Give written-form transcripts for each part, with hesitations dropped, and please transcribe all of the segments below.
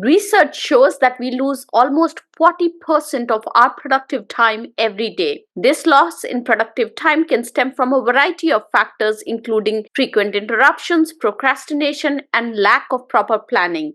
Research shows that we lose almost 40% of our productive time every day. This loss in productive time can stem from a variety of factors, including frequent interruptions, procrastination, and lack of proper planning.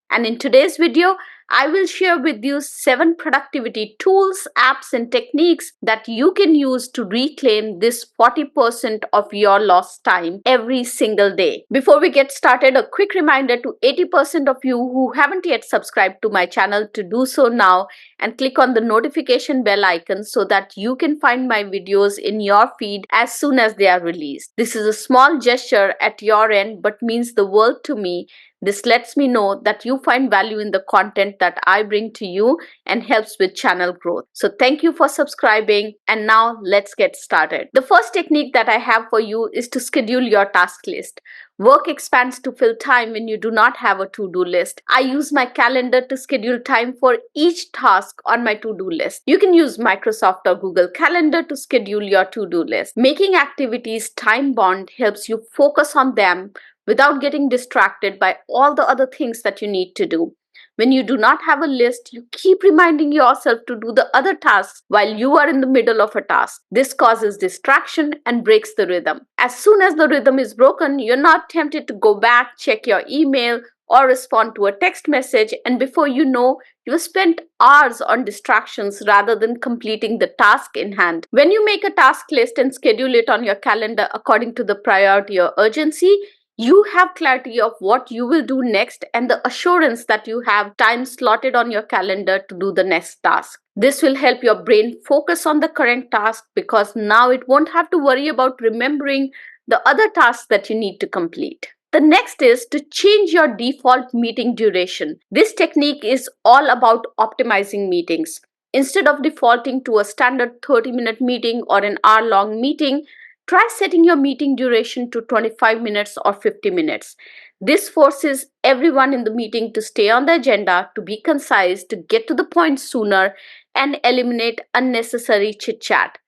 And in today's video, I will share with you 7 productivity tools, apps, and techniques that you can use to reclaim this 40% of your lost time every single day. Before we get started, a quick reminder to 80% of you who haven't yet subscribed to my channel to do so now and click on the notification bell icon so that you can find my videos in your feed as soon as they are released. This is a small gesture at your end but means the world to me. This lets me know that you find value in the content that I bring to you and helps with channel growth. So thank you for subscribing, and now let's get started. The first technique that I have for you is to schedule your task list. Work expands to fill time when you do not have a to-do list. I use my calendar to schedule time for each task on my to-do list. You can use Microsoft or Google Calendar to schedule your to-do list. Making activities time-bound helps you focus on them without getting distracted by all the other things that you need to do. When you do not have a list, you keep reminding yourself to do the other tasks while you are in the middle of a task. This causes distraction and breaks the rhythm. As soon as the rhythm is broken, you're not tempted to go back, check your email, or respond to a text message, and before you know, you've spent hours on distractions rather than completing the task in hand. When you make a task list and schedule it on your calendar according to the priority or urgency, you have clarity of what you will do next and the assurance that you have time slotted on your calendar to do the next task. This will help your brain focus on the current task because now it won't have to worry about remembering the other tasks that you need to complete. The next is to change your default meeting duration. This technique is all about optimizing meetings. Instead of defaulting to a standard 30-minute meeting or an hour-long meeting, try setting your meeting duration to 25 minutes or 50 minutes. This forces everyone in the meeting to stay on the agenda, to be concise, to get to the point sooner, and eliminate unnecessary chit-chat.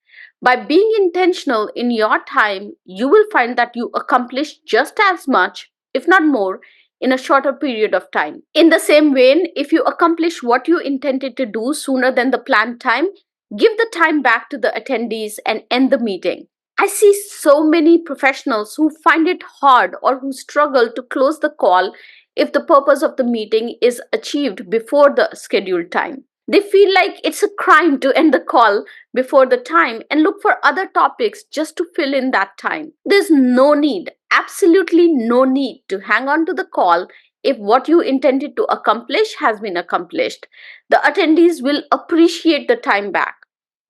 By being intentional in your time, you will find that you accomplish just as much, if not more, in a shorter period of time. In the same vein, if you accomplish what you intended to do sooner than the planned time, give the time back to the attendees and end the meeting. I see so many professionals who find it hard or who struggle to close the call if the purpose of the meeting is achieved before the scheduled time. They feel like it's a crime to end the call before the time and look for other topics just to fill in that time. There's no need, absolutely no need to hang on to the call if what you intended to accomplish has been accomplished. The attendees will appreciate the time back.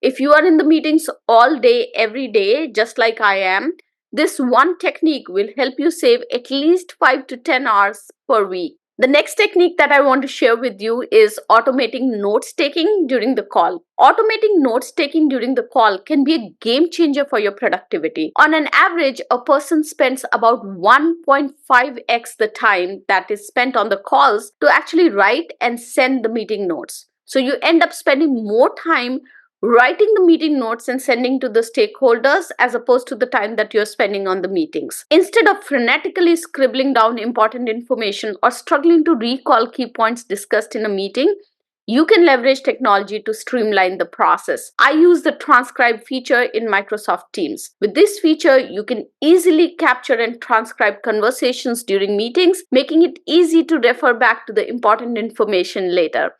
If you are in the meetings all day, every day, just like I am, this one technique will help you save at least 5 to 10 hours per week. The next technique that I want to share with you is automating notes taking during the call. Automating notes taking during the call can be a game changer for your productivity. On an average, a person spends about 1.5x the time that is spent on the calls to actually write and send the meeting notes. So you end up spending more time writing the meeting notes and sending to the stakeholders as opposed to the time that you're spending on the meetings. Instead of frenetically scribbling down important information or struggling to recall key points discussed in a meeting, you can leverage technology to streamline the process. I use the transcribe feature in Microsoft Teams. With this feature, you can easily capture and transcribe conversations during meetings, making it easy to refer back to the important information later.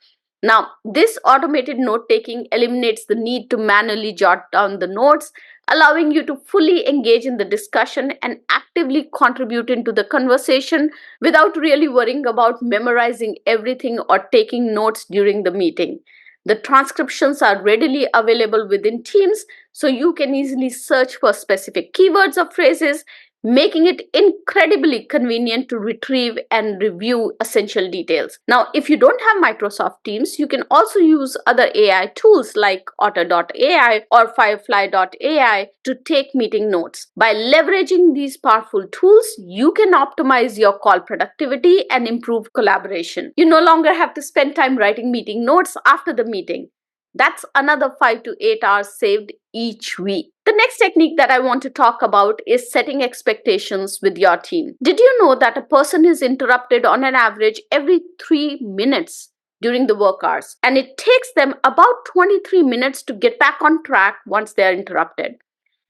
Now, this automated note-taking eliminates the need to manually jot down the notes, allowing you to fully engage in the discussion and actively contribute into the conversation without really worrying about memorizing everything or taking notes during the meeting. The transcriptions are readily available within Teams, so you can easily search for specific keywords or phrases, making it incredibly convenient to retrieve and review essential details. Now, if you don't have Microsoft Teams, you can also use other AI tools like Otter.ai or Firefly.ai to take meeting notes. By leveraging these powerful tools, you can optimize your call productivity and improve collaboration. You no longer have to spend time writing meeting notes after the meeting. That's another 5 to 8 hours saved each week. The next technique that I want to talk about is setting expectations with your team. Did you know that a person is interrupted on an average every 3 minutes during the work hours? And it takes them about 23 minutes to get back on track once they are interrupted.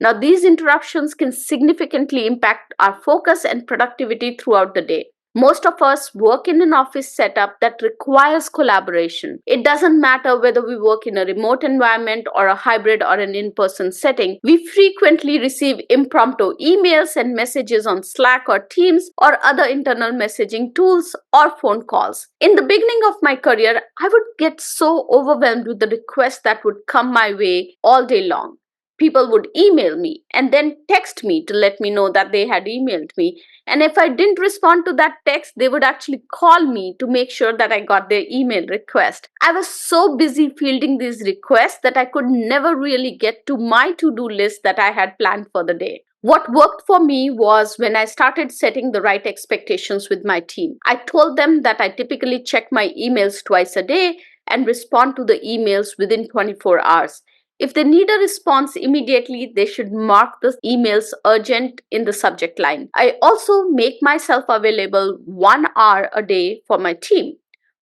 Now, these interruptions can significantly impact our focus and productivity throughout the day. Most of us work in an office setup that requires collaboration. It doesn't matter whether we work in a remote environment or a hybrid or an in person setting. We frequently receive impromptu emails and messages on Slack or Teams or other internal messaging tools or phone calls. In the beginning of my career, I would get so overwhelmed with the requests that would come my way all day long. People would email me and then text me to let me know that they had emailed me. And if I didn't respond to that text, they would actually call me to make sure that I got their email request. I was so busy fielding these requests that I could never really get to my to-do list that I had planned for the day. What worked for me was when I started setting the right expectations with my team. I told them that I typically check my emails twice a day and respond to the emails within 24 hours. If they need a response immediately, they should mark the emails urgent in the subject line. I also make myself available 1 hour a day for my team.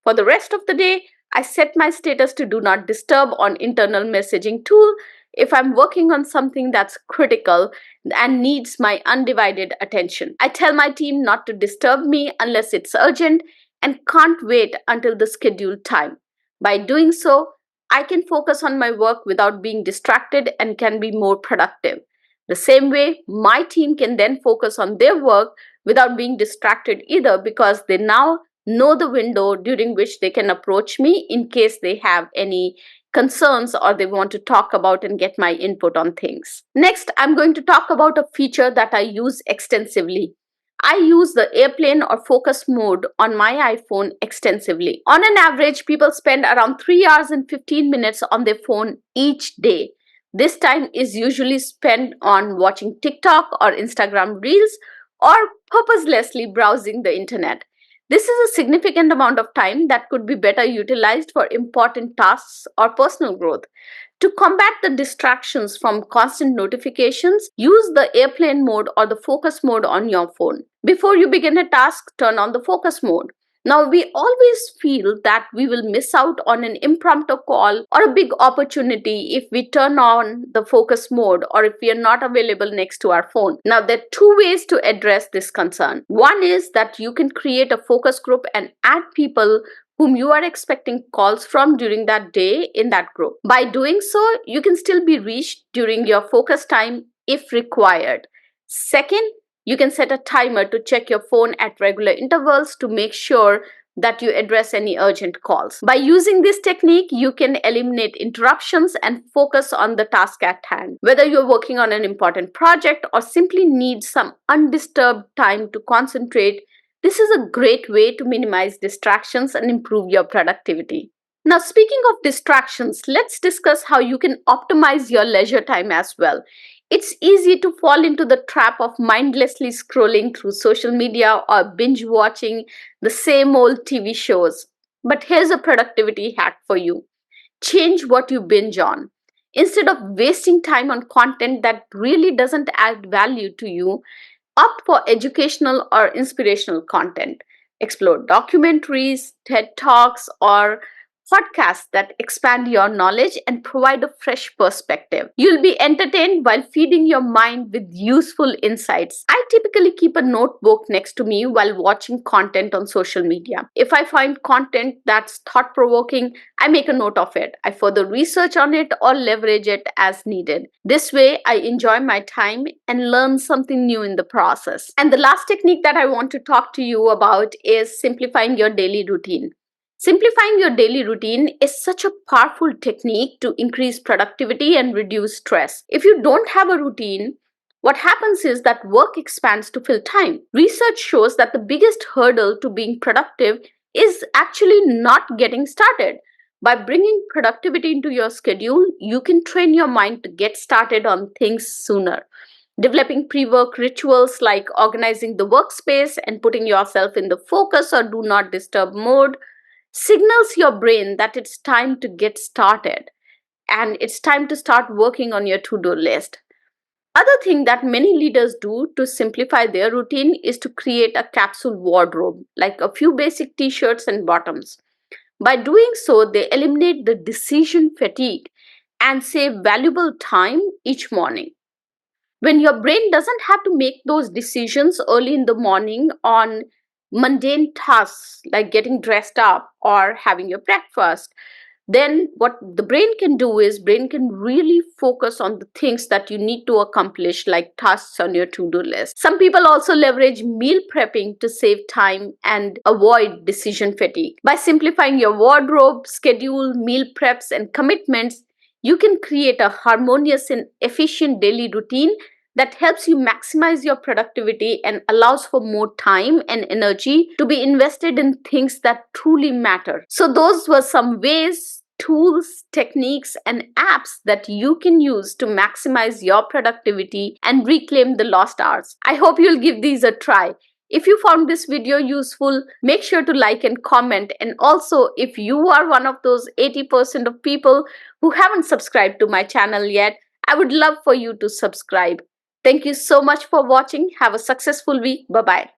For the rest of the day, I set my status to do not disturb on internal messaging tool if I'm working on something that's critical and needs my undivided attention. I tell my team not to disturb me unless it's urgent and can't wait until the scheduled time. By doing so, I can focus on my work without being distracted and can be more productive. The same way, my team can then focus on their work without being distracted either because they now know the window during which they can approach me in case they have any concerns or they want to talk about and get my input on things. Next, I'm going to talk about a feature that I use extensively. I use the airplane or focus mode on my iPhone extensively. On an average, people spend around 3 hours and 15 minutes on their phone each day. This time is usually spent on watching TikTok or Instagram Reels or purposelessly browsing the internet. This is a significant amount of time that could be better utilized for important tasks or personal growth. To combat the distractions from constant notifications, use the airplane mode or the focus mode on your phone. Before you begin a task, turn on the focus mode. Now, we always feel that we will miss out on an impromptu call or a big opportunity if we turn on the focus mode or if we are not available next to our phone. Now, there are two ways to address this concern. One is that you can create a focus group and add people whom you are expecting calls from during that day in that group. By doing so, you can still be reached during your focus time if required. Second, you can set a timer to check your phone at regular intervals to make sure that you address any urgent calls. By using this technique, you can eliminate interruptions and focus on the task at hand. Whether you're working on an important project or simply need some undisturbed time to concentrate, this is a great way to minimize distractions and improve your productivity. Now, speaking of distractions, let's discuss how you can optimize your leisure time as well. It's easy to fall into the trap of mindlessly scrolling through social media or binge watching the same old TV shows. But here's a productivity hack for you. Change what you binge on. Instead of wasting time on content that really doesn't add value to you, opt for educational or inspirational content. Explore documentaries, TED Talks, or podcasts that expand your knowledge and provide a fresh perspective. You'll be entertained while feeding your mind with useful insights. I typically keep a notebook next to me while watching content on social media. If I find content that's thought provoking, I make a note of it. I further research on it or leverage it as needed. This way, I enjoy my time and learn something new in the process. And the last technique that I want to talk to you about is simplifying your daily routine. Simplifying your daily routine is such a powerful technique to increase productivity and reduce stress. If you don't have a routine, what happens is that work expands to fill time. Research shows that the biggest hurdle to being productive is actually not getting started. By bringing productivity into your schedule, you can train your mind to get started on things sooner. Developing pre-work rituals like organizing the workspace and putting yourself in the focus or do not disturb mode signals your brain that it's time to get started. and it's time to start working on your to-do list. Other thing that many leaders do to simplify their routine is to create a capsule wardrobe, like a few basic t-shirts and bottoms. By doing so, they eliminate the decision fatigue and save valuable time each morning. When your brain doesn't have to make those decisions early in the morning on mundane tasks like getting dressed up or having your breakfast, then what the brain can do is brain can really focus on the things that you need to accomplish, like tasks on your to-do list. Some people also leverage meal prepping to save time and avoid decision fatigue. By simplifying your wardrobe, schedule, meal preps, and commitments, you can create a harmonious and efficient daily routine that helps you maximize your productivity and allows for more time and energy to be invested in things that truly matter. So, those were some ways, tools, techniques, and apps that you can use to maximize your productivity and reclaim the lost hours. I hope you'll give these a try. If you found this video useful, make sure to like and comment. And also, if you are one of those 80% of people who haven't subscribed to my channel yet, I would love for you to subscribe. Thank you so much for watching. Have a successful week. Bye-bye.